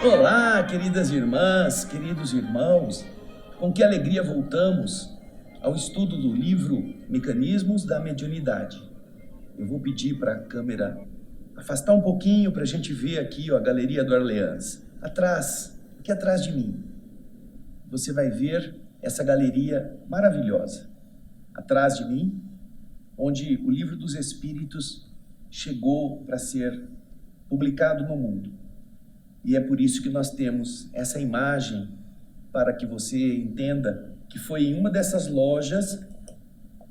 Olá, queridas irmãs, queridos irmãos, com que alegria voltamos ao estudo do livro Mecanismos da Mediunidade. Eu vou pedir para a câmera afastar um pouquinho para a gente ver aqui a Galeria do Orleans. Atrás, aqui atrás de mim, você vai ver essa galeria maravilhosa. Atrás de mim, onde o Livro dos Espíritos chegou para ser publicado no mundo. E é por isso que nós temos essa imagem, para que você entenda que foi em uma dessas lojas,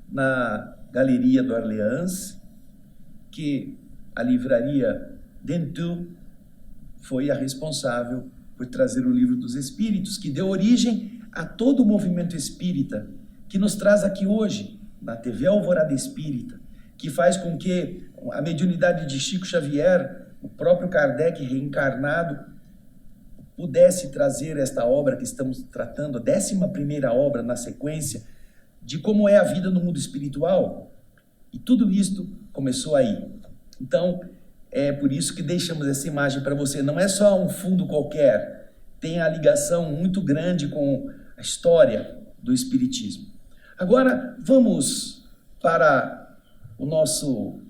na Galeria do Orleans, que a livraria Dentu foi a responsável por trazer o Livro dos Espíritos, que deu origem a todo o movimento espírita, que nos traz aqui hoje, na TV Alvorada Espírita, que faz com que a mediunidade de Chico Xavier, o próprio Kardec reencarnado, pudesse trazer esta obra que estamos tratando, a 11ª obra na sequência, de como é a vida no mundo espiritual. E tudo isto começou aí. Então, é por isso que deixamos essa imagem para você. Não é só um fundo qualquer, tem a ligação muito grande com a história do Espiritismo. Agora, vamos para o nosso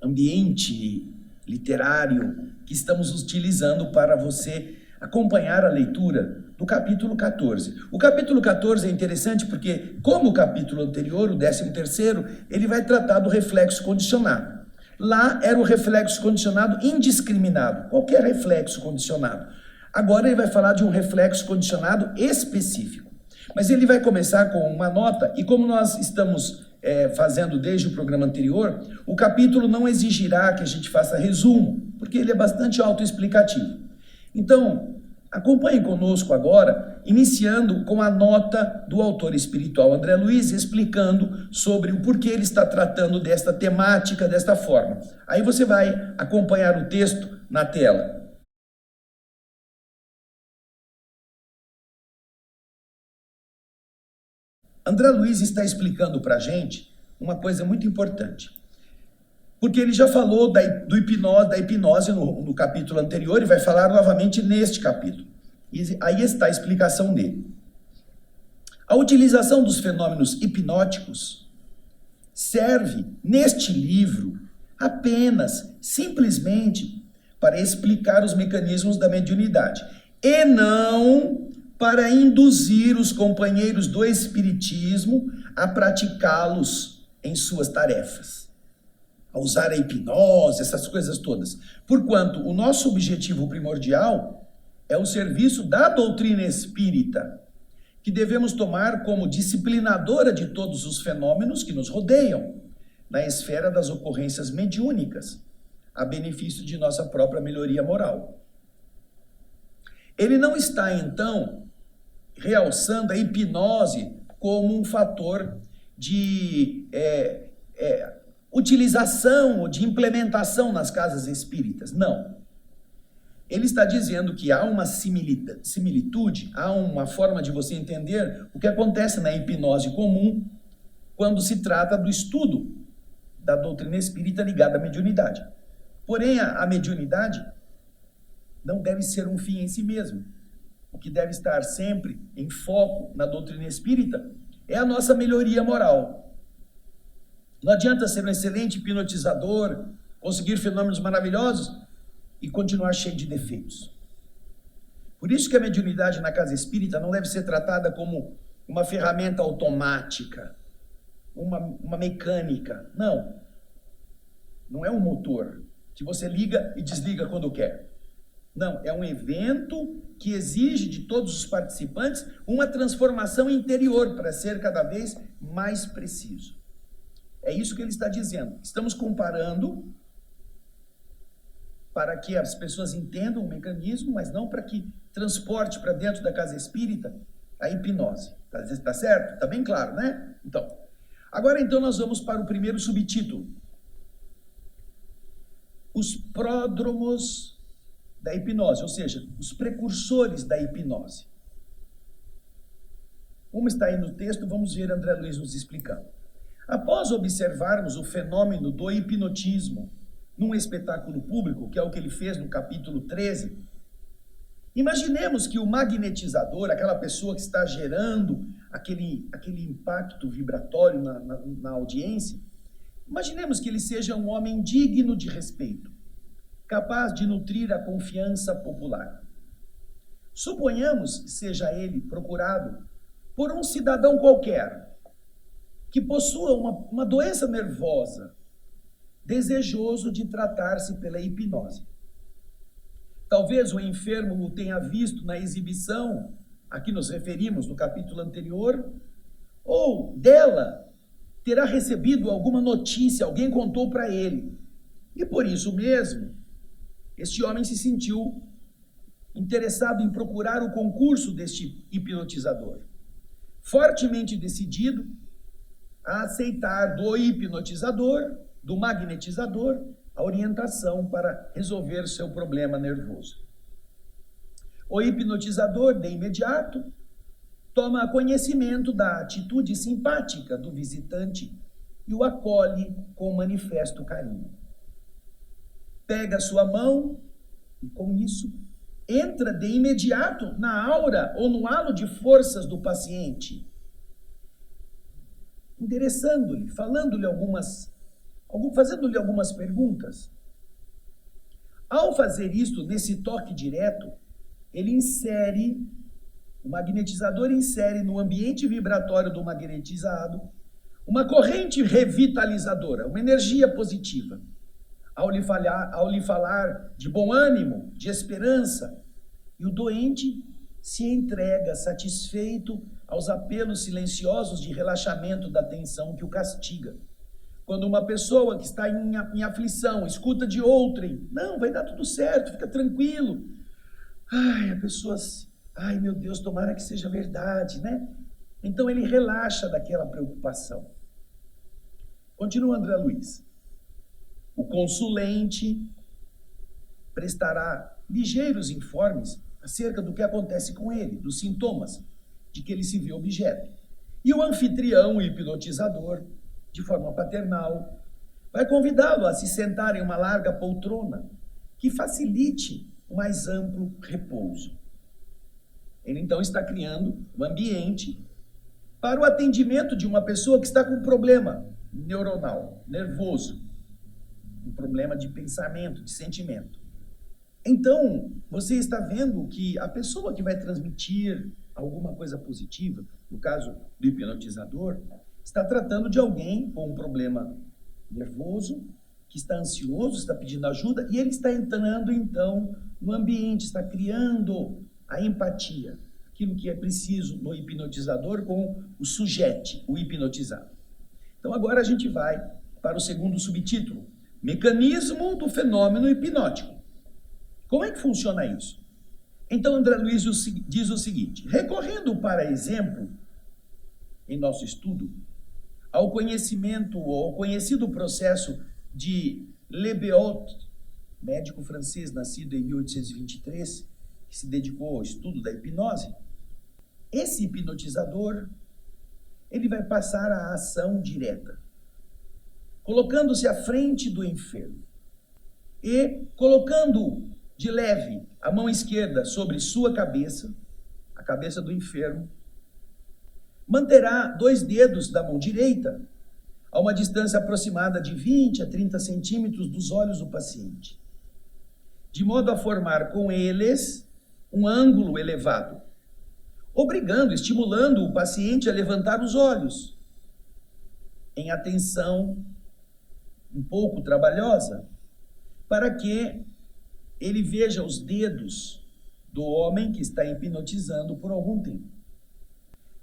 ambiente literário que estamos utilizando para você acompanhar a leitura do capítulo 14. O capítulo 14 é interessante porque, como o capítulo anterior, o 13º, ele vai tratar do reflexo condicionado. Lá era o reflexo condicionado indiscriminado, qualquer reflexo condicionado. Agora ele vai falar de um reflexo condicionado específico. Mas ele vai começar com uma nota, e como nós estamos fazendo desde o programa anterior, o capítulo não exigirá que a gente faça resumo, porque ele é bastante autoexplicativo. Então, acompanhem conosco agora, iniciando com a nota do autor espiritual André Luiz, explicando sobre o porquê ele está tratando desta temática desta forma. Aí você vai acompanhar o texto na tela. André Luiz está explicando para a gente uma coisa muito importante. Porque ele já falou da hipnose no capítulo anterior e vai falar novamente neste capítulo. E aí está a explicação dele. A utilização dos fenômenos hipnóticos serve, neste livro, apenas, simplesmente, para explicar os mecanismos da mediunidade, e não para induzir os companheiros do espiritismo a praticá-los em suas tarefas, a usar a hipnose, essas coisas todas. Porquanto o nosso objetivo primordial é o serviço da doutrina espírita, que devemos tomar como disciplinadora de todos os fenômenos que nos rodeiam, na esfera das ocorrências mediúnicas, a benefício de nossa própria melhoria moral. Ele não está, então, realçando a hipnose como um fator de utilização ou de implementação nas casas espíritas. Não. Ele está dizendo que há uma similitude, há uma forma de você entender o que acontece na hipnose comum quando se trata do estudo da doutrina espírita ligada à mediunidade. Porém, a mediunidade não deve ser um fim em si mesmo. O que deve estar sempre em foco na doutrina espírita é a nossa melhoria moral. Não adianta ser um excelente hipnotizador, conseguir fenômenos maravilhosos e continuar cheio de defeitos. Por isso que a mediunidade na casa espírita não deve ser tratada como uma ferramenta automática, uma mecânica. Não. Não é um motor que você liga e desliga quando quer. Não, é um evento que exige de todos os participantes uma transformação interior para ser cada vez mais preciso. É isso que ele está dizendo. Estamos comparando para que as pessoas entendam o mecanismo, mas não para que transporte para dentro da casa espírita a hipnose. Tá certo? Está bem claro, né? Agora então nós vamos para o primeiro subtítulo. Os pródromos da hipnose, ou seja, os precursores da hipnose. Como está aí no texto, vamos ver André Luiz nos explicando. Após observarmos o fenômeno do hipnotismo num espetáculo público, que é o que ele fez no capítulo 13, Imaginemos que o magnetizador, aquela pessoa que está gerando aquele impacto vibratório na audiência, imaginemos que ele seja um homem digno de respeito, capaz de nutrir a confiança popular. Suponhamos que seja ele procurado por um cidadão qualquer, que possua uma doença nervosa, desejoso de tratar-se pela hipnose. Talvez o enfermo o tenha visto na exibição, a que nos referimos no capítulo anterior, ou dela terá recebido alguma notícia, alguém contou para ele. E por isso mesmo, este homem se sentiu interessado em procurar o concurso deste hipnotizador, fortemente decidido a aceitar do hipnotizador, do magnetizador, a orientação para resolver seu problema nervoso. O hipnotizador, de imediato, toma conhecimento da atitude simpática do visitante e o acolhe com manifesto carinho. Pega sua mão e, com isso, entra de imediato na aura ou no halo de forças do paciente, endereçando-lhe, fazendo-lhe algumas perguntas. Ao fazer isto, nesse toque direto, o magnetizador insere no ambiente vibratório do magnetizado uma corrente revitalizadora, uma energia positiva. Ao lhe falar de bom ânimo, de esperança, e o doente se entrega satisfeito aos apelos silenciosos de relaxamento da tensão que o castiga. Quando uma pessoa que está em aflição escuta de outrem, não, vai dar tudo certo, fica tranquilo. Ai meu Deus, tomara que seja verdade, né? Então ele relaxa daquela preocupação. Continua André Luiz. O consulente prestará ligeiros informes acerca do que acontece com ele, dos sintomas de que ele se vê objeto. E o anfitrião, o hipnotizador, de forma paternal, vai convidá-lo a se sentar em uma larga poltrona que facilite o mais amplo repouso. Ele então está criando um ambiente para o atendimento de uma pessoa que está com um problema neuronal, nervoso, um problema de pensamento, de sentimento. Então, você está vendo que a pessoa que vai transmitir alguma coisa positiva, no caso do hipnotizador, está tratando de alguém com um problema nervoso, que está ansioso, está pedindo ajuda, e ele está entrando, então, no ambiente, está criando a empatia, aquilo que é preciso no hipnotizador com o sujeito, o hipnotizado. Então, agora a gente vai para o segundo subtítulo, Mecanismo do fenômeno hipnótico. Como é que funciona isso? Então, André Luiz diz o seguinte, recorrendo para exemplo, em nosso estudo, ao conhecido processo de Lebeaut, médico francês nascido em 1823, que se dedicou ao estudo da hipnose, esse hipnotizador, ele vai passar a ação direta, colocando-se à frente do enfermo e colocando de leve a mão esquerda sobre sua cabeça, a cabeça do enfermo, manterá 2 dedos da mão direita a uma distância aproximada de 20 a 30 centímetros dos olhos do paciente, de modo a formar com eles um ângulo elevado, estimulando o paciente a levantar os olhos, em atenção um pouco trabalhosa, para que ele veja os dedos do homem que está hipnotizando por algum tempo.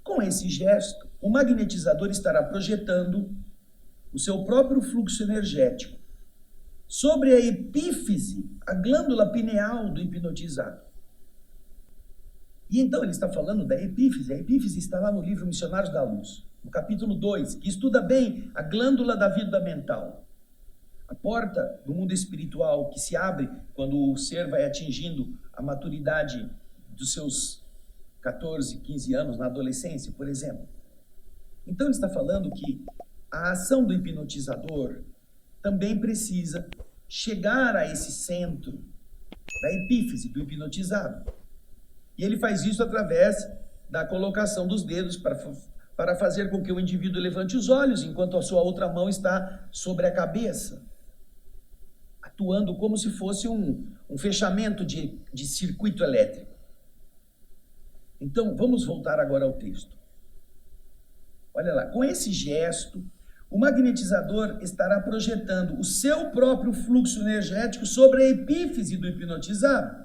Com esse gesto, o magnetizador estará projetando o seu próprio fluxo energético sobre a epífise, a glândula pineal do hipnotizado. E então ele está falando da epífise. A epífise está lá no livro Missionários da Luz, no capítulo 2, que estuda bem a glândula da vida mental. A porta do mundo espiritual que se abre quando o ser vai atingindo a maturidade dos seus 14, 15 anos, na adolescência, por exemplo. Então ele está falando que a ação do hipnotizador também precisa chegar a esse centro da epífise do hipnotizado, E ele faz isso através da colocação dos dedos para fazer com que o indivíduo levante os olhos, enquanto a sua outra mão está sobre a cabeça, atuando como se fosse um fechamento de circuito elétrico. Então, vamos voltar agora ao texto. Olha lá, com esse gesto, o magnetizador estará projetando o seu próprio fluxo energético sobre a epífise do hipnotizado,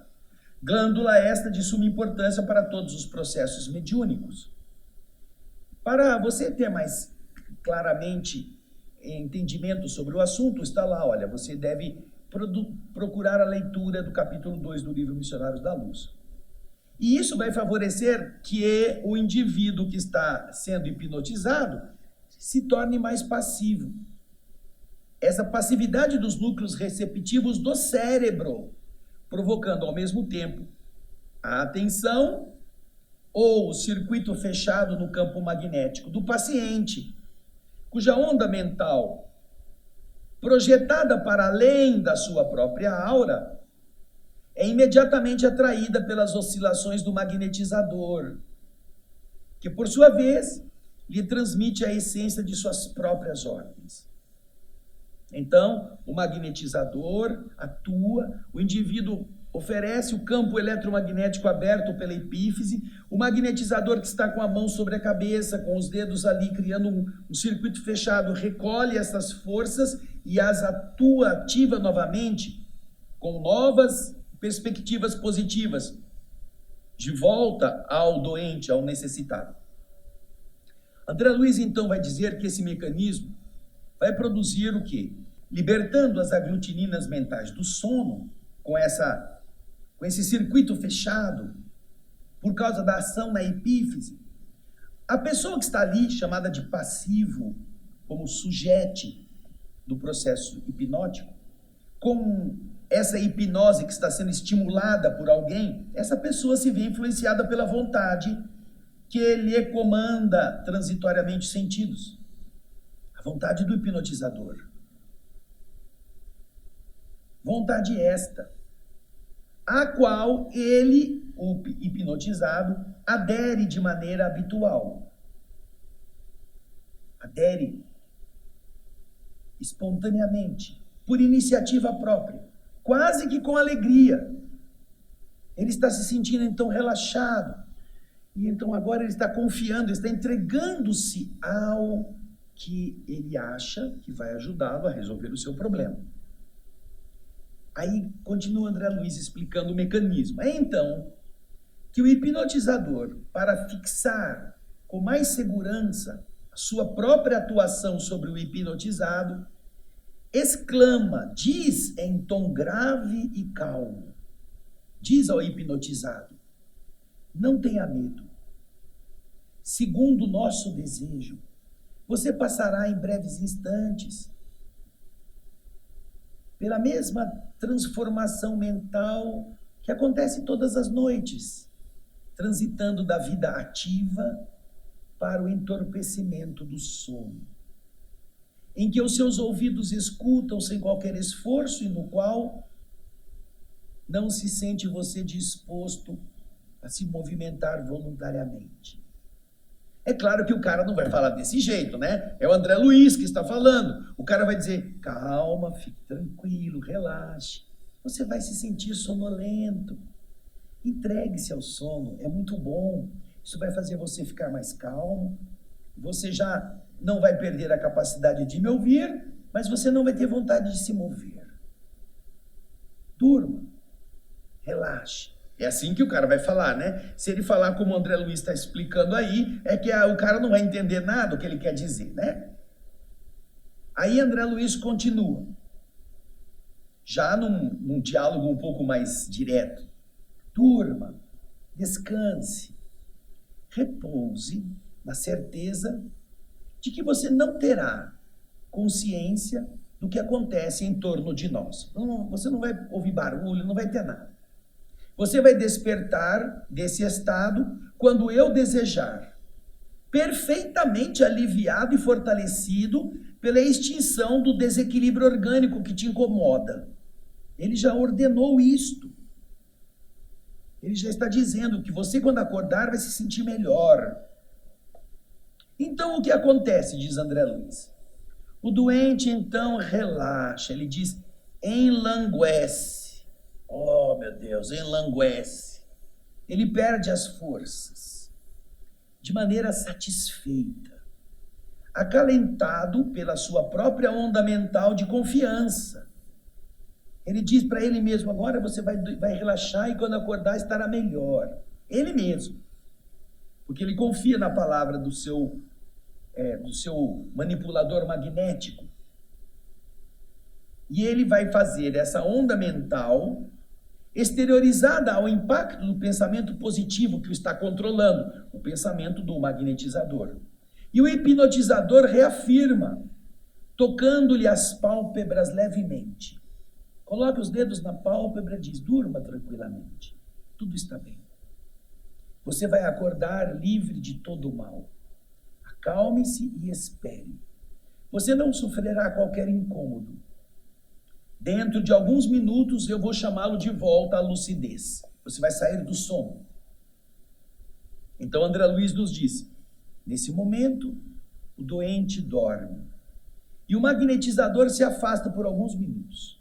glândula esta de suma importância para todos os processos mediúnicos. Para você ter mais claramente entendimento sobre o assunto, está lá, olha, você deve procurar a leitura do capítulo 2 do livro Missionários da Luz. E isso vai favorecer que o indivíduo que está sendo hipnotizado se torne mais passivo. Essa passividade dos núcleos receptivos do cérebro, provocando ao mesmo tempo a atenção ou o circuito fechado no campo magnético do paciente, cuja onda mental, projetada para além da sua própria aura, é imediatamente atraída pelas oscilações do magnetizador, que por sua vez lhe transmite a essência de suas próprias ordens. Então, o magnetizador atua, o indivíduo oferece o campo eletromagnético aberto pela epífise, o magnetizador que está com a mão sobre a cabeça, com os dedos ali criando um circuito fechado, recolhe essas forças e as ativa novamente com novas perspectivas positivas, de volta ao doente, ao necessitado. André Luiz, então, vai dizer que esse mecanismo vai produzir o quê? Libertando as aglutininas mentais do sono, com esse circuito fechado, por causa da ação na epífise. A pessoa que está ali, chamada de passivo, como sujete do processo hipnótico, com essa hipnose que está sendo estimulada por alguém, essa pessoa se vê influenciada pela vontade que lhe comanda transitoriamente os sentidos. A vontade do hipnotizador. Vontade esta, a qual ele, o hipnotizado, adere de maneira habitual. Adere espontaneamente, por iniciativa própria, quase que com alegria. Ele está se sentindo então relaxado. E então agora ele está confiando, está entregando-se ao que ele acha que vai ajudá-lo a resolver o seu problema. Aí continua André Luiz explicando o mecanismo. É então que o hipnotizador, para fixar com mais segurança a sua própria atuação sobre o hipnotizado, exclama, diz em tom grave e calmo, diz ao hipnotizado: não tenha medo. Segundo o nosso desejo, você passará em breves instantes pela mesma transformação mental que acontece todas as noites, transitando da vida ativa para o entorpecimento do sono, em que os seus ouvidos escutam sem qualquer esforço e no qual não se sente você disposto a se movimentar voluntariamente. É claro que o cara não vai falar desse jeito, né? É o André Luiz que está falando. O cara vai dizer: calma, fique tranquilo, relaxe. Você vai se sentir sonolento. Entregue-se ao sono, é muito bom. Isso vai fazer você ficar mais calmo. Você já não vai perder a capacidade de me ouvir, mas você não vai ter vontade de se mover. Durma, relaxe. É assim que o cara vai falar, né? Se ele falar como o André Luiz está explicando aí, é que o cara não vai entender nada do que ele quer dizer, né? Aí André Luiz continua, já num diálogo um pouco mais direto. Durma, descanse, repouse na certeza de que você não terá consciência do que acontece em torno de nós. Você não vai ouvir barulho, não vai ter nada. Você vai despertar desse estado quando eu desejar, perfeitamente aliviado e fortalecido pela extinção do desequilíbrio orgânico que te incomoda. Ele já ordenou isto. Ele já está dizendo que você, quando acordar, vai se sentir melhor. Então, o que acontece, diz André Luiz? O doente, então, relaxa. Ele diz, enlanguece. Oh, meu Deus, enlanguece. Ele perde as forças de maneira satisfeita, acalentado pela sua própria onda mental de confiança. Ele diz para ele mesmo, agora você vai relaxar e quando acordar estará melhor. Ele mesmo. Porque ele confia na palavra do seu manipulador magnético. E ele vai fazer essa onda mental exteriorizada ao impacto do pensamento positivo que o está controlando, o pensamento do magnetizador. E o hipnotizador reafirma, tocando-lhe as pálpebras levemente. Coloque os dedos na pálpebra e diz, durma tranquilamente, tudo está bem. Você vai acordar livre de todo o mal. Acalme-se e espere. Você não sofrerá qualquer incômodo. Dentro de alguns minutos eu vou chamá-lo de volta à lucidez. Você vai sair do sono. Então André Luiz nos diz, nesse momento o doente dorme e o magnetizador se afasta por alguns minutos.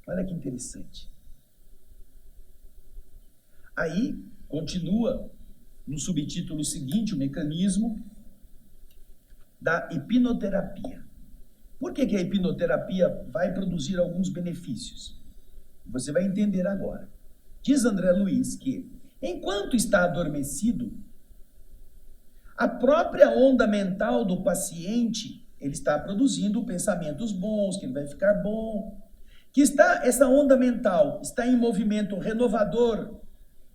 Olha que interessante. Aí, continua no subtítulo seguinte, o mecanismo da hipnoterapia. Por que a hipnoterapia vai produzir alguns benefícios? Você vai entender agora. Diz André Luiz que, enquanto está adormecido, a própria onda mental do paciente, ele está produzindo pensamentos bons, que ele vai ficar bom, que essa onda mental está em movimento renovador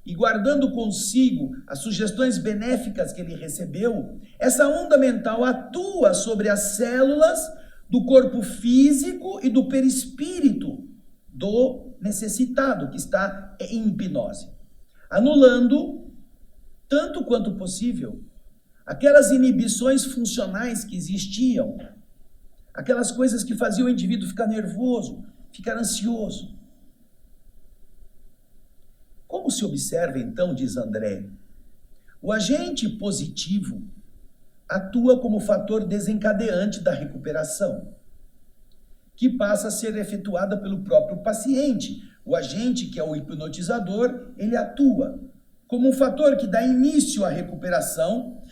e guardando consigo as sugestões benéficas que ele recebeu, essa onda mental atua sobre as células do corpo físico e do perispírito do necessitado, que está em hipnose, anulando, tanto quanto possível, aquelas inibições funcionais que existiam, aquelas coisas que faziam o indivíduo ficar nervoso, ficar ansioso. Como se observa, então, diz André, o agente positivo atua como fator desencadeante da recuperação, que passa a ser efetuada pelo próprio paciente. O agente, que é o hipnotizador, ele atua como um fator que dá início à recuperação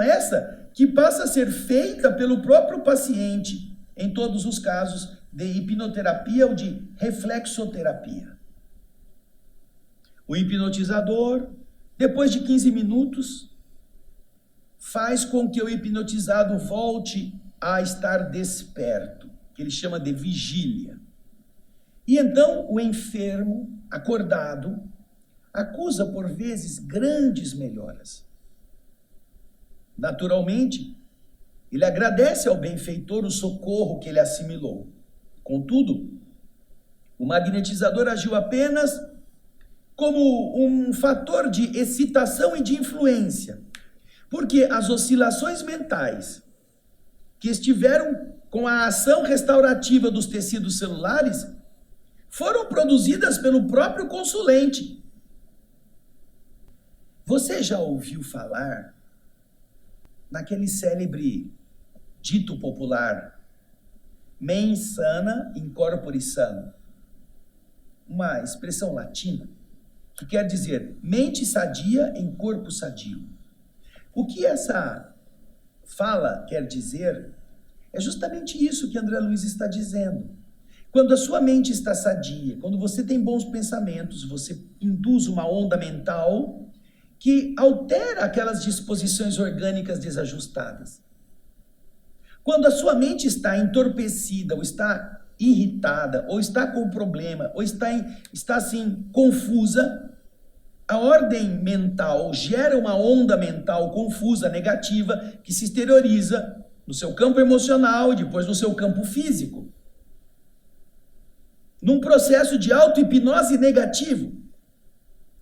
essa que passa a ser feita pelo próprio paciente, em todos os casos de hipnoterapia ou de reflexoterapia. O hipnotizador, depois de 15 minutos, faz com que o hipnotizado volte a estar desperto, que ele chama de vigília. E então o enfermo, acordado, acusa por vezes grandes melhoras. Naturalmente, ele agradece ao benfeitor o socorro que ele assimilou. Contudo, o magnetizador agiu apenas como um fator de excitação e de influência, porque as oscilações mentais que estiveram com a ação restaurativa dos tecidos celulares foram produzidas pelo próprio consulente. Você já ouviu falar naquele célebre dito popular, mens sana in corpore sano, uma expressão latina que quer dizer mente sadia em corpo sadio. O que essa fala quer dizer é justamente isso que André Luiz está dizendo. Quando a sua mente está sadia, quando você tem bons pensamentos, você induz uma onda mental que altera aquelas disposições orgânicas desajustadas. Quando a sua mente está entorpecida, ou está irritada, ou está com problema, ou está assim, confusa, a ordem mental gera uma onda mental confusa, negativa, que se exterioriza no seu campo emocional e depois no seu campo físico. Num processo de auto-hipnose negativo.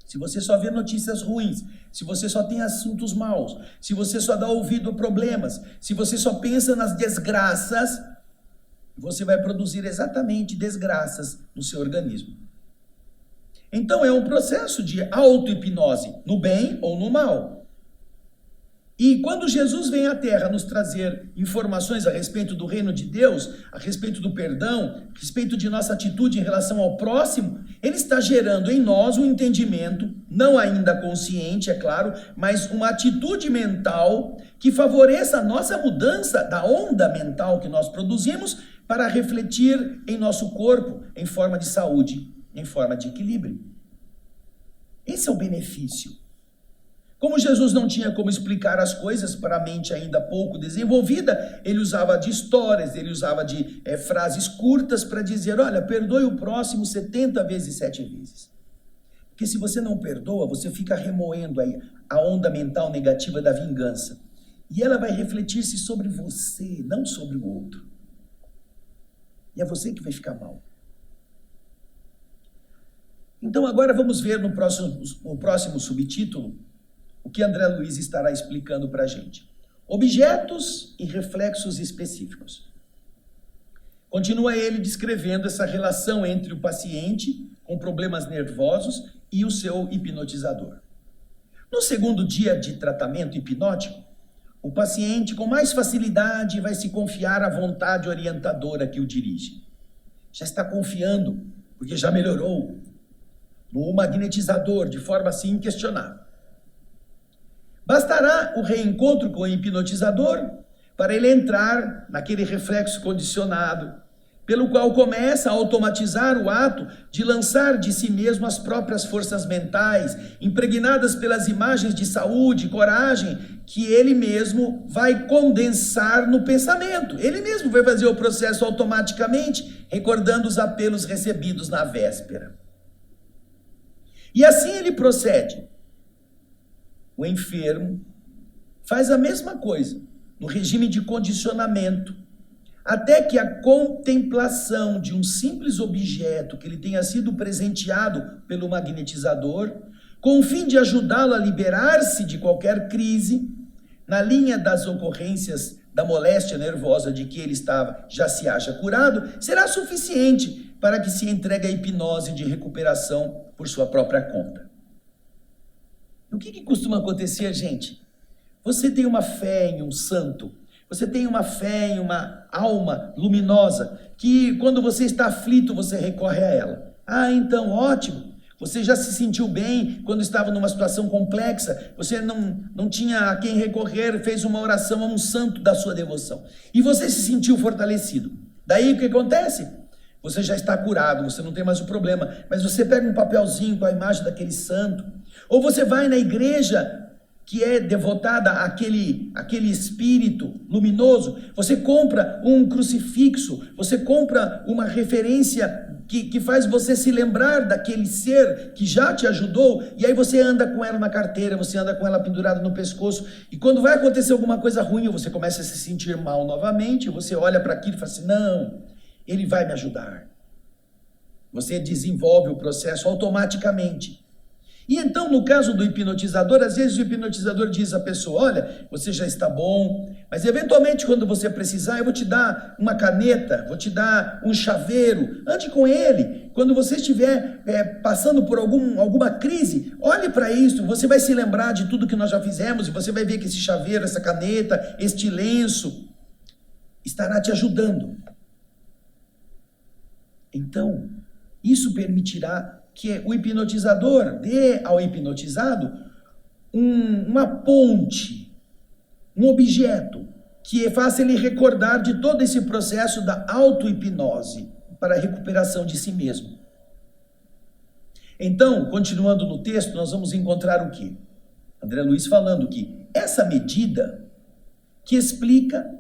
Se você só vê notícias ruins, se você só tem assuntos maus, se você só dá ouvido a problemas, se você só pensa nas desgraças, você vai produzir exatamente desgraças no seu organismo. Então é um processo de auto-hipnose, no bem ou no mal. E quando Jesus vem à Terra nos trazer informações a respeito do reino de Deus, a respeito do perdão, a respeito de nossa atitude em relação ao próximo, ele está gerando em nós um entendimento, não ainda consciente, é claro, mas uma atitude mental que favoreça a nossa mudança da onda mental que nós produzimos para refletir em nosso corpo em forma de saúde, em forma de equilíbrio. Esse é o benefício. Como Jesus não tinha como explicar as coisas para a mente ainda pouco desenvolvida, ele usava de histórias, ele usava de frases curtas para dizer, olha, perdoe o próximo 70 vezes 7 vezes. Porque se você não perdoa, você fica remoendo aí a onda mental negativa da vingança. E ela vai refletir-se sobre você, não sobre o outro. E é você que vai ficar mal. Então agora vamos ver no próximo subtítulo o que André Luiz estará explicando para a gente. Objetos e reflexos específicos. Continua ele descrevendo essa relação entre o paciente com problemas nervosos e o seu hipnotizador. No segundo dia de tratamento hipnótico, o paciente com mais facilidade vai se confiar à vontade orientadora que o dirige. Já está confiando, porque já melhorou, no magnetizador de forma assim inquestionável. Bastará o reencontro com o hipnotizador para ele entrar naquele reflexo condicionado, pelo qual começa a automatizar o ato de lançar de si mesmo as próprias forças mentais, impregnadas pelas imagens de saúde e coragem que ele mesmo vai condensar no pensamento. Ele mesmo vai fazer o processo automaticamente, recordando os apelos recebidos na véspera. E assim ele procede. O enfermo faz a mesma coisa, no regime de condicionamento, até que a contemplação de um simples objeto que lhe tenha sido presenteado pelo magnetizador, com o fim de ajudá-lo a liberar-se de qualquer crise, na linha das ocorrências da moléstia nervosa de que ele estava, já se acha curado, será suficiente para que se entregue à hipnose de recuperação por sua própria conta. O que costuma acontecer, gente? Você tem uma fé em um santo, você tem uma fé em uma alma luminosa, que quando você está aflito, você recorre a ela. Ah, então, ótimo. Você já se sentiu bem quando estava numa situação complexa, você não tinha a quem recorrer, fez uma oração a um santo da sua devoção. E você se sentiu fortalecido. Daí o que acontece? Você já está curado, você não tem mais o problema, mas você pega um papelzinho com a imagem daquele santo, ou você vai na igreja que é devotada àquele espírito luminoso, você compra um crucifixo, você compra uma referência que faz você se lembrar daquele ser que já te ajudou, e aí você anda com ela na carteira, você anda com ela pendurada no pescoço, e quando vai acontecer alguma coisa ruim, você começa a se sentir mal novamente, você olha para aquilo e fala assim, não, ele vai me ajudar. Você desenvolve o processo automaticamente. E então, no caso do hipnotizador, às vezes o hipnotizador diz à pessoa, olha, você já está bom, mas eventualmente quando você precisar, eu vou te dar uma caneta, vou te dar um chaveiro, ande com ele. Quando você estiver passando por alguma crise, olhe para isso, você vai se lembrar de tudo que nós já fizemos, e você vai ver que esse chaveiro, essa caneta, este lenço, estará te ajudando. Então, isso permitirá que o hipnotizador dê ao hipnotizado uma ponte, um objeto, que faça ele recordar de todo esse processo da auto-hipnose para a recuperação de si mesmo. Então, continuando no texto, nós vamos encontrar o quê? André Luiz falando que essa medida que explica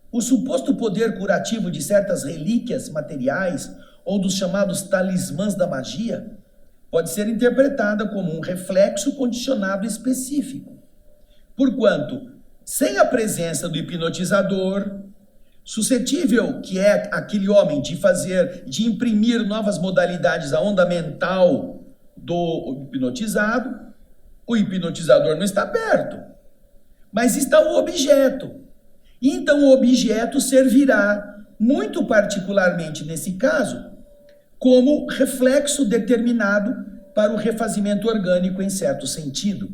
o suposto poder curativo de certas relíquias materiais ou dos chamados talismãs da magia, pode ser interpretada como um reflexo condicionado específico. Porquanto, sem a presença do hipnotizador, suscetível que é aquele homem de imprimir novas modalidades à onda mental do hipnotizado, o hipnotizador não está perto, mas está o objeto. E então o objeto servirá, muito particularmente nesse caso, como reflexo determinado para o refazimento orgânico em certo sentido.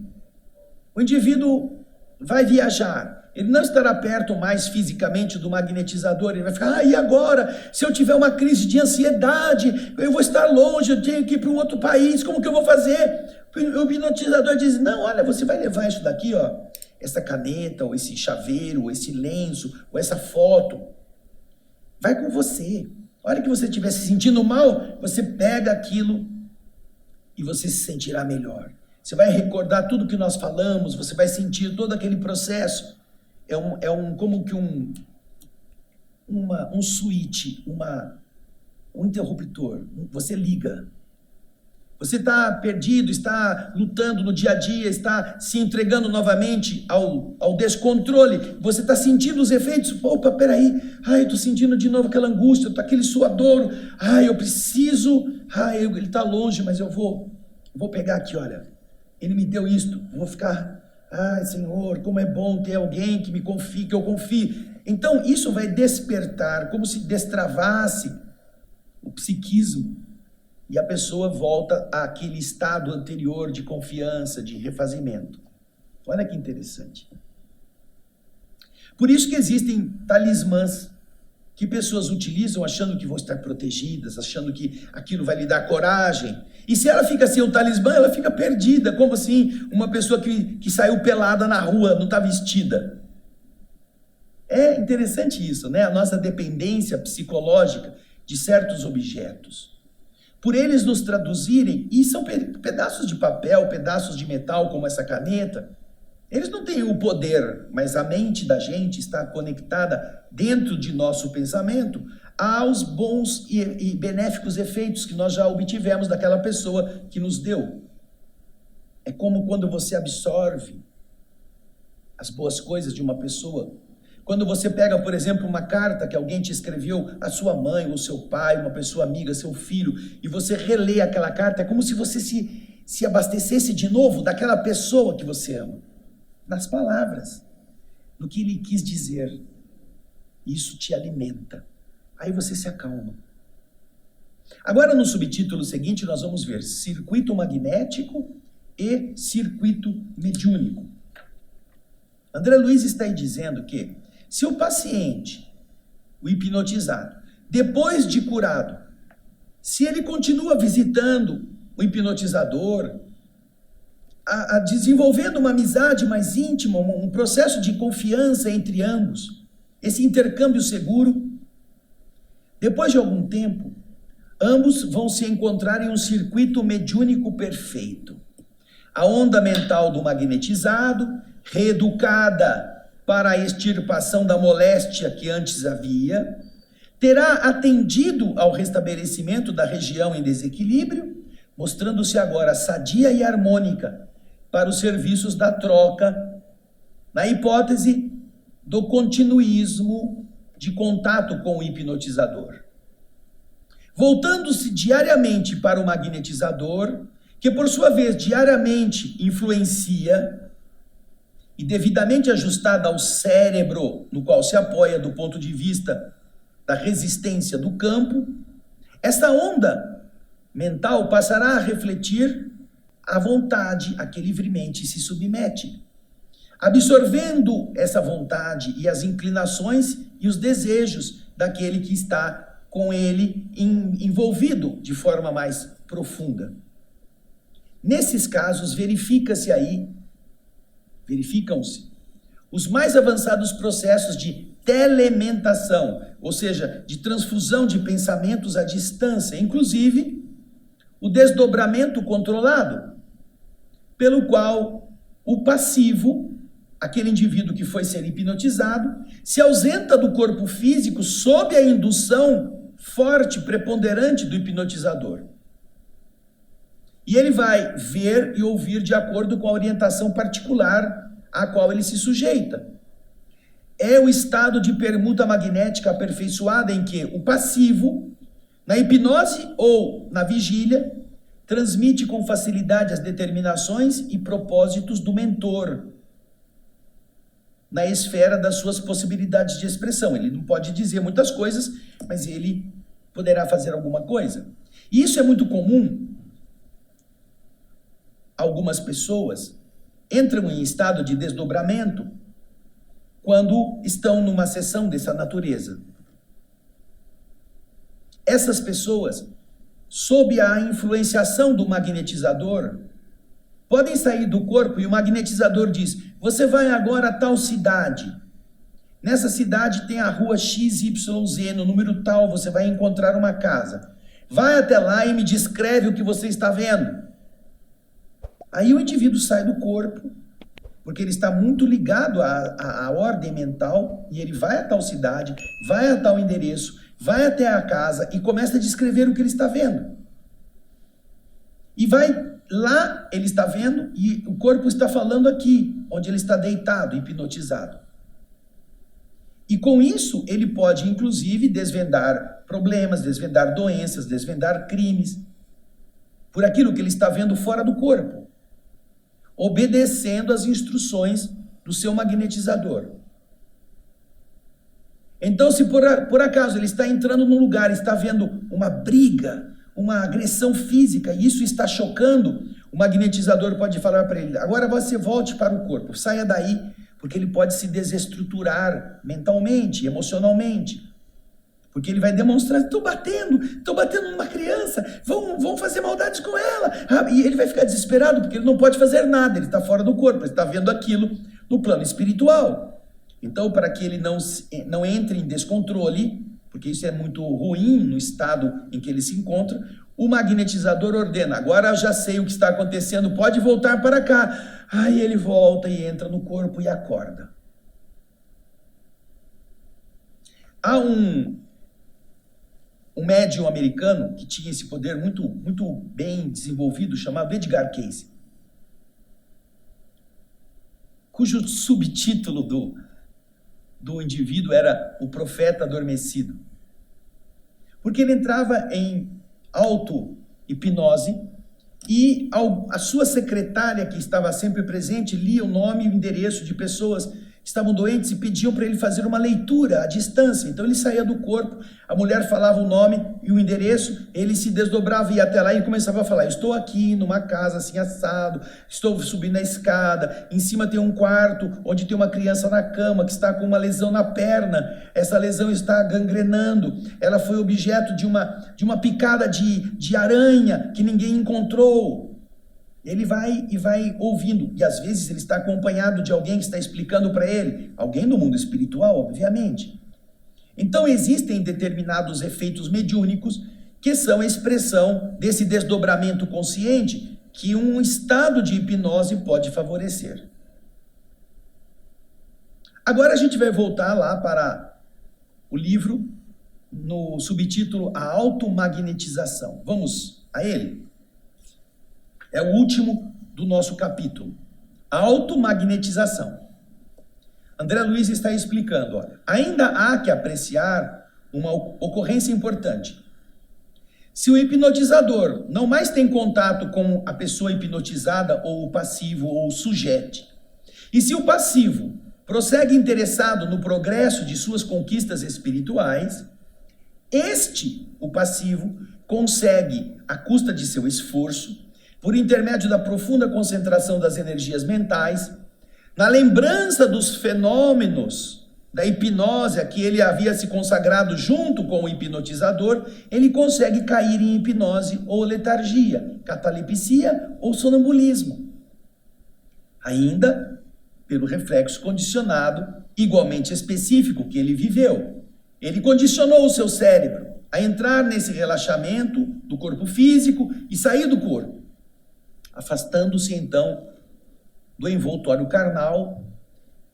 O indivíduo vai viajar, ele não estará perto mais fisicamente do magnetizador, ele vai ficar, e agora? Se eu tiver uma crise de ansiedade, eu vou estar longe, eu tenho que ir para um outro país, como que eu vou fazer? O hipnotizador diz, não, olha, você vai levar isso daqui, ó, essa caneta, ou esse chaveiro, ou esse lenço, ou essa foto, vai com você. A hora que você estiver se sentindo mal, você pega aquilo e você se sentirá melhor. Você vai recordar tudo que nós falamos, você vai sentir todo aquele processo. Como que um switch, um interruptor. Você liga. Você está perdido, está lutando no dia a dia, está se entregando novamente ao descontrole. Você está sentindo os efeitos. Opa, peraí. Ai, eu estou sentindo de novo aquela angústia, aquele suadouro. Ai, eu preciso. Ai, ele está longe, mas eu vou pegar aqui, olha. Ele me deu isto. Eu vou ficar... Ai, Senhor, como é bom ter alguém que me confie, que eu confie. Então, isso vai despertar, como se destravasse o psiquismo. E a pessoa volta àquele estado anterior de confiança, de refazimento. Olha que interessante. Por isso que existem talismãs que pessoas utilizam achando que vão estar protegidas, achando que aquilo vai lhe dar coragem. E se ela fica sem o talismã, ela fica perdida, como assim uma pessoa que saiu pelada na rua, não está vestida. É interessante isso, né? A nossa dependência psicológica de certos objetos. Por eles nos traduzirem, e são pedaços de papel, pedaços de metal, como essa caneta, eles não têm o poder, mas a mente da gente está conectada dentro de nosso pensamento aos bons e benéficos efeitos que nós já obtivemos daquela pessoa que nos deu. É como quando você absorve as boas coisas de uma pessoa. Quando você pega, por exemplo, uma carta que alguém te escreveu, a sua mãe, ou seu pai, uma pessoa amiga, seu filho, e você relê aquela carta, é como se você se abastecesse de novo daquela pessoa que você ama. Nas palavras, no que ele quis dizer. Isso te alimenta. Aí você se acalma. Agora, no subtítulo seguinte, nós vamos ver circuito magnético e circuito mediúnico. André Luiz está aí dizendo que se o paciente, o hipnotizado, depois de curado, se ele continua visitando o hipnotizador, desenvolvendo uma amizade mais íntima, um processo de confiança entre ambos, esse intercâmbio seguro, depois de algum tempo, ambos vão se encontrar em um circuito mediúnico perfeito. A onda mental do magnetizado, reeducada para a extirpação da moléstia que antes havia, terá atendido ao restabelecimento da região em desequilíbrio, mostrando-se agora sadia e harmônica para os serviços da troca, na hipótese do continuismo de contato com o hipnotizador. Voltando-se diariamente para o magnetizador, que por sua vez diariamente influencia e devidamente ajustada ao cérebro no qual se apoia do ponto de vista da resistência do campo, essa onda mental passará a refletir a vontade a que livremente se submete, absorvendo essa vontade e as inclinações e os desejos daquele que está com ele envolvido de forma mais profunda. Nesses casos, verificam-se os mais avançados processos de telementação, ou seja, de transfusão de pensamentos à distância, inclusive o desdobramento controlado, pelo qual o passivo, aquele indivíduo que foi ser hipnotizado, se ausenta do corpo físico sob a indução forte, preponderante do hipnotizador. E ele vai ver e ouvir de acordo com a orientação particular à qual ele se sujeita. É o estado de permuta magnética aperfeiçoada em que o passivo, na hipnose ou na vigília, transmite com facilidade as determinações e propósitos do mentor na esfera das suas possibilidades de expressão. Ele não pode dizer muitas coisas, mas ele poderá fazer alguma coisa. E isso é muito comum algumas pessoas entram em estado de desdobramento quando estão numa sessão dessa natureza. Essas pessoas, sob a influenciação do magnetizador, podem sair do corpo e o magnetizador diz: você vai agora a tal cidade. Nessa cidade tem a rua XYZ, no número tal você vai encontrar uma casa. Vai até lá e me descreve o que você está vendo. Aí o indivíduo sai do corpo, porque ele está muito ligado à ordem mental, e ele vai a tal cidade, vai a tal endereço, vai até a casa e começa a descrever o que ele está vendo. E vai lá, ele está vendo, e o corpo está falando aqui, onde ele está deitado, hipnotizado. E com isso, ele pode, inclusive, desvendar problemas, desvendar doenças, desvendar crimes, por aquilo que ele está vendo fora do corpo, obedecendo às instruções do seu magnetizador. Então, se por acaso ele está entrando num lugar, está vendo uma briga, uma agressão física, e isso está chocando, o magnetizador pode falar para ele: agora você volte para o corpo, saia daí, porque ele pode se desestruturar mentalmente, emocionalmente, porque ele vai demonstrar: estou batendo numa criança, vão fazer maldades com ela, e ele vai ficar desesperado, porque ele não pode fazer nada, ele está fora do corpo, ele está vendo aquilo no plano espiritual. Então, para que ele não entre em descontrole, porque isso é muito ruim no estado em que ele se encontra, o magnetizador ordena: agora eu já sei o que está acontecendo, pode voltar para cá. Aí ele volta e entra no corpo e acorda. Há um médium americano que tinha esse poder muito, muito bem desenvolvido, chamado Edgar Cayce, cujo subtítulo do indivíduo era o profeta adormecido. Porque ele entrava em auto-hipnose e a sua secretária, que estava sempre presente, lia o nome e o endereço de pessoas que estavam doentes e pediam para ele fazer uma leitura à distância. Então ele saía do corpo, a mulher falava o nome e o endereço, ele se desdobrava e ia até lá e começava a falar: estou aqui numa casa assim assado, estou subindo a escada, em cima tem um quarto onde tem uma criança na cama que está com uma lesão na perna, essa lesão está gangrenando, ela foi objeto de uma picada de aranha que ninguém encontrou. Ele vai ouvindo, e às vezes ele está acompanhado de alguém que está explicando para ele, alguém do mundo espiritual, obviamente. Então existem determinados efeitos mediúnicos que são a expressão desse desdobramento consciente que um estado de hipnose pode favorecer. Agora a gente vai voltar lá para o livro no subtítulo A Automagnetização. Vamos a ele? É o último do nosso capítulo. A automagnetização. André Luiz está explicando: olha, ainda há que apreciar uma ocorrência importante. Se o hipnotizador não mais tem contato com a pessoa hipnotizada, ou o passivo, ou o sujeito, e se o passivo prossegue interessado no progresso de suas conquistas espirituais, o passivo, consegue, à custa de seu esforço, por intermédio da profunda concentração das energias mentais, na lembrança dos fenômenos da hipnose a que ele havia se consagrado junto com o hipnotizador, ele consegue cair em hipnose ou letargia, catalepsia ou sonambulismo. Ainda pelo reflexo condicionado, igualmente específico, que ele viveu. Ele condicionou o seu cérebro a entrar nesse relaxamento do corpo físico e sair do corpo, afastando-se então do envoltório carnal,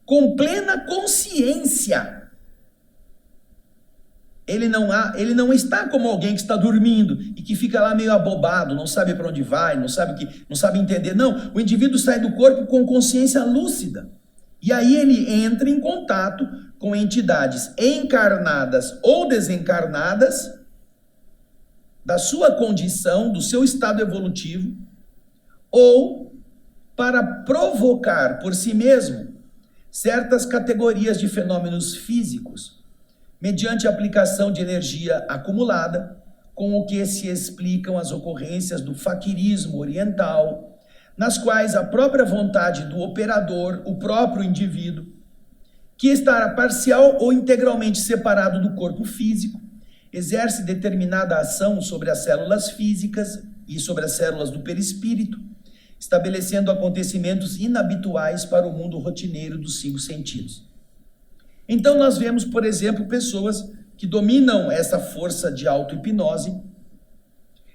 com plena consciência. Ele não está como alguém que está dormindo e que fica lá meio abobado, não sabe para onde vai, não sabe entender. Não, o indivíduo sai do corpo com consciência lúcida. E aí ele entra em contato com entidades encarnadas ou desencarnadas da sua condição, do seu estado evolutivo, ou para provocar por si mesmo certas categorias de fenômenos físicos, mediante a aplicação de energia acumulada, com o que se explicam as ocorrências do faquirismo oriental, nas quais a própria vontade do operador, o próprio indivíduo, que está parcial ou integralmente separado do corpo físico, exerce determinada ação sobre as células físicas e sobre as células do perispírito, estabelecendo acontecimentos inabituais para o mundo rotineiro dos 5 sentidos. Então nós vemos, por exemplo, pessoas que dominam essa força de auto-hipnose,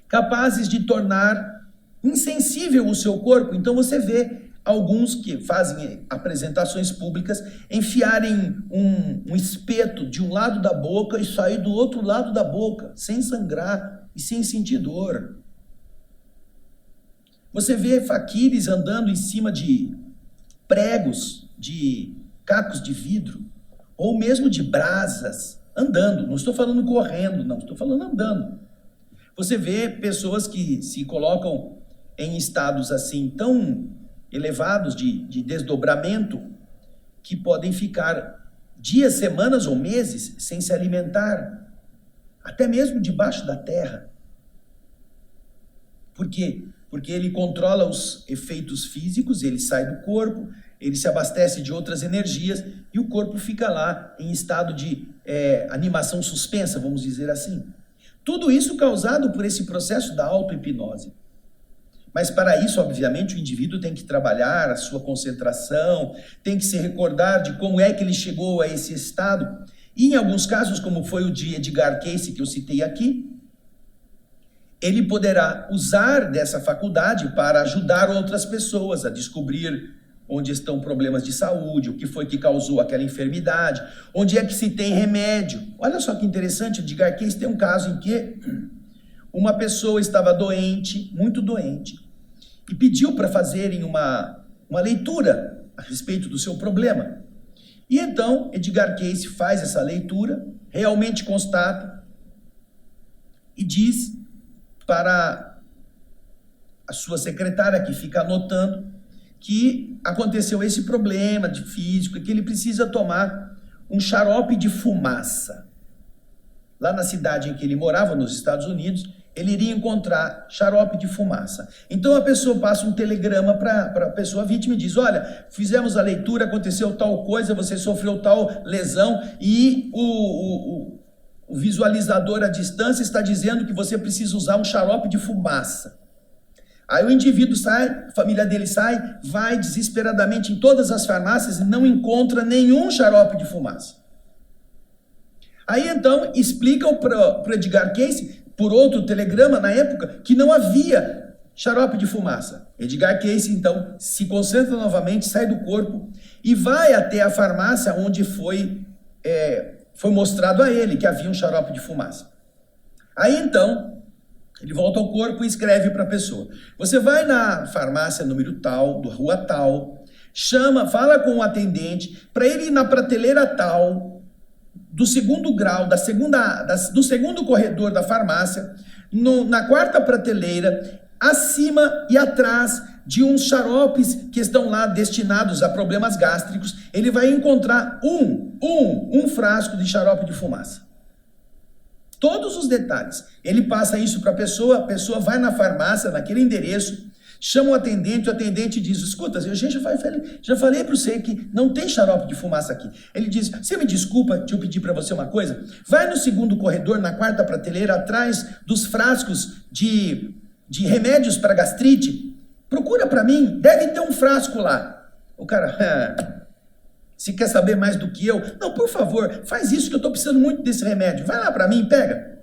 capazes de tornar insensível o seu corpo. Então você vê alguns que fazem apresentações públicas enfiarem um espeto de um lado da boca e sair do outro lado da boca, sem sangrar e sem sentir dor. Você vê faquires andando em cima de pregos, de cacos de vidro, ou mesmo de brasas, andando. Não estou falando correndo, não, estou falando andando. Você vê pessoas que se colocam em estados assim tão elevados de desdobramento, que podem ficar dias, semanas ou meses sem se alimentar, até mesmo debaixo da terra. Por quê? Porque ele controla os efeitos físicos, ele sai do corpo, ele se abastece de outras energias e o corpo fica lá em estado de animação suspensa, vamos dizer assim. Tudo isso causado por esse processo da auto-hipnose. Mas para isso, obviamente, o indivíduo tem que trabalhar a sua concentração, tem que se recordar de como é que ele chegou a esse estado. E em alguns casos, como foi o de Edgar Cayce que eu citei aqui, ele poderá usar dessa faculdade para ajudar outras pessoas a descobrir onde estão problemas de saúde, o que foi que causou aquela enfermidade, onde é que se tem remédio. Olha só que interessante, o Edgar Cayce tem um caso em que uma pessoa estava doente, muito doente, e pediu para fazerem uma leitura a respeito do seu problema. E então Edgar Cayce faz essa leitura, realmente constata e diz para a sua secretária, que fica anotando, que aconteceu esse problema de físico e que ele precisa tomar um xarope de fumaça. Lá na cidade em que ele morava, nos Estados Unidos, ele iria encontrar xarope de fumaça. Então a pessoa passa um telegrama para a pessoa vítima e diz: olha, fizemos a leitura, aconteceu tal coisa, você sofreu tal lesão e o visualizador à distância está dizendo que você precisa usar um xarope de fumaça. Aí o indivíduo sai, a família dele sai, vai desesperadamente em todas as farmácias e não encontra nenhum xarope de fumaça. Aí então explicam para o Edgar Cayce, por outro telegrama na época, que não havia xarope de fumaça. Edgar Cayce então se concentra novamente, sai do corpo e vai até a farmácia onde foi mostrado a ele que havia um xarope de fumaça. Aí então ele volta ao corpo e escreve para a pessoa: você vai na farmácia número tal, do rua tal, fala com o atendente para ele ir na prateleira tal, do segundo grau, do segundo corredor da farmácia, na quarta prateleira, acima e atrás de uns xaropes que estão lá destinados a problemas gástricos, ele vai encontrar um frasco de xarope de fumaça. Todos os detalhes. Ele passa isso para a pessoa vai na farmácia, naquele endereço, chama o atendente diz: escuta, eu já falei para você que não tem xarope de fumaça aqui. Ele diz: você me desculpa, deixa eu pedir para você uma coisa, vai no segundo corredor, na quarta prateleira, atrás dos frascos de remédios para gastrite, procura para mim, deve ter um frasco lá. O cara, se quer saber mais do que eu, não, por favor, faz isso que eu estou precisando muito desse remédio, vai lá para mim, pega.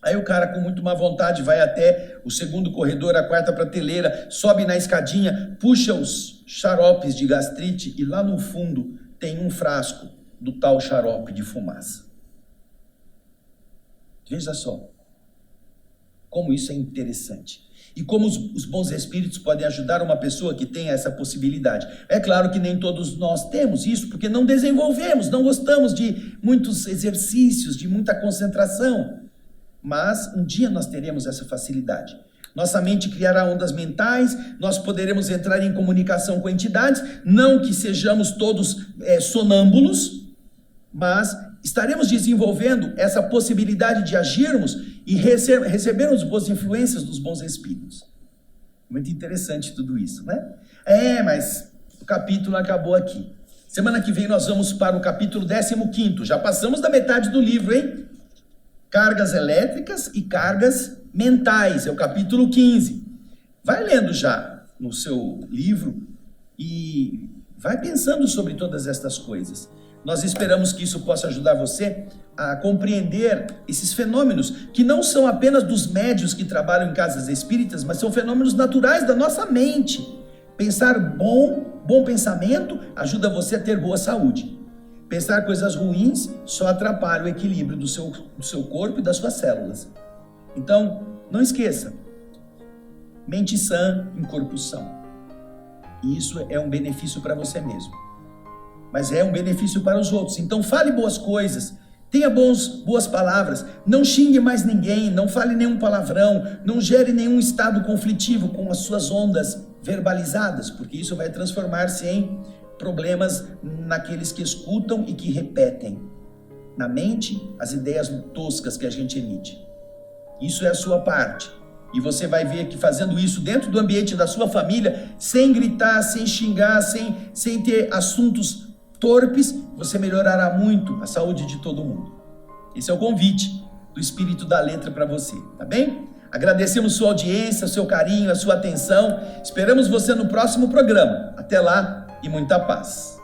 Aí o cara, com muito má vontade, vai até o segundo corredor, a quarta prateleira, sobe na escadinha, puxa os xaropes de gastrite e lá no fundo tem um frasco do tal xarope de fumaça. Veja só como isso é interessante. E como os bons espíritos podem ajudar uma pessoa que tem essa possibilidade. É claro que nem todos nós temos isso, porque não desenvolvemos, não gostamos de muitos exercícios, de muita concentração. Mas um dia nós teremos essa facilidade. Nossa mente criará ondas mentais, nós poderemos entrar em comunicação com entidades, não que sejamos todos sonâmbulos, mas estaremos desenvolvendo essa possibilidade de agirmos e recebermos boas influências dos bons espíritos. Muito interessante tudo isso, né? Mas o capítulo acabou aqui. Semana que vem nós vamos para o capítulo 15º. Já passamos da metade do livro, hein? Cargas elétricas e cargas mentais. É o capítulo 15. Vai lendo já no seu livro e vai pensando sobre todas estas coisas. Nós esperamos que isso possa ajudar você a compreender esses fenômenos, que não são apenas dos médiuns que trabalham em casas espíritas, mas são fenômenos naturais da nossa mente. Pensar bom pensamento ajuda você a ter boa saúde. Pensar coisas ruins só atrapalha o equilíbrio do seu corpo e das suas células. Então, não esqueça, mente sã em corpo são. E isso é um benefício para você mesmo. Mas é um benefício para os outros. Então fale boas coisas, tenha boas palavras, não xingue mais ninguém, não fale nenhum palavrão, não gere nenhum estado conflitivo com as suas ondas verbalizadas, porque isso vai transformar-se em problemas naqueles que escutam e que repetem na mente as ideias toscas que a gente emite. Isso é a sua parte. E você vai ver que fazendo isso dentro do ambiente da sua família, sem gritar, sem xingar, sem ter assuntos torpes, você melhorará muito a saúde de todo mundo. Esse é o convite do Espírito da Letra para você, tá bem? Agradecemos sua audiência, seu carinho, a sua atenção. Esperamos você no próximo programa. Até lá e muita paz.